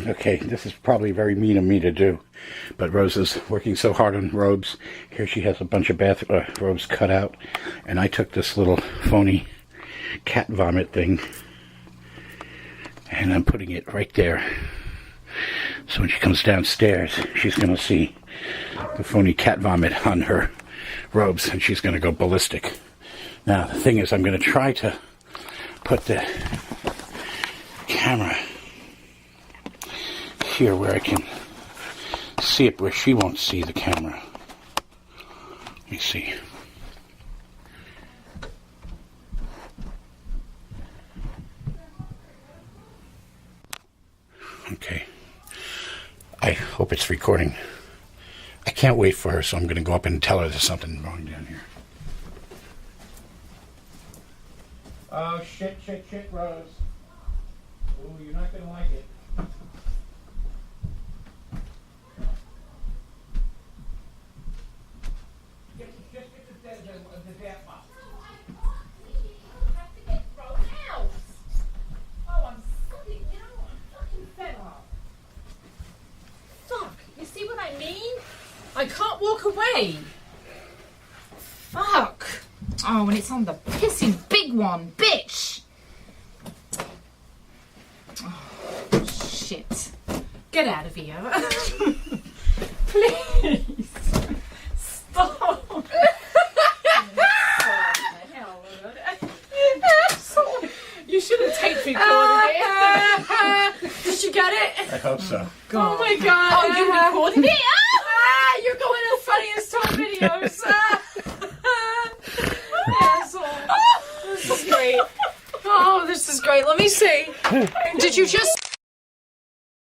Okay, this is probably very mean of me to do, but Rose is working so hard on robes. Here she has a bunch of bathrobes cut out, and I took this little phony cat vomit thing, and I'm putting it right there. So when she comes downstairs, she's going to see the phony cat vomit on her robes, and she's going to go ballistic. Now, the thing is, I'm going to try to put the camera here where I can see it, where she won't see the camera. Let me see. Okay. I hope it's recording. I can't wait for her, so I'm going to go up and tell her there's something wrong down here. Oh, shit, Rose. Oh, you're not going to like it. Just get the damp box. I have to get thrown out. Oh, I'm fucking, I'm fucking fed up. Fuck, you see what I mean? I can't walk away. Fuck. Oh, and it's on the pissing big one, bitch. Oh, shit. Get out of here. Please. Stop. You should have taped recorded it. Did you get it? I hope so. God. Oh my god. Oh, you recorded it? You're going to the funniest top videos. Asshole. This is great. Oh, this is great. Let me see. Did you just...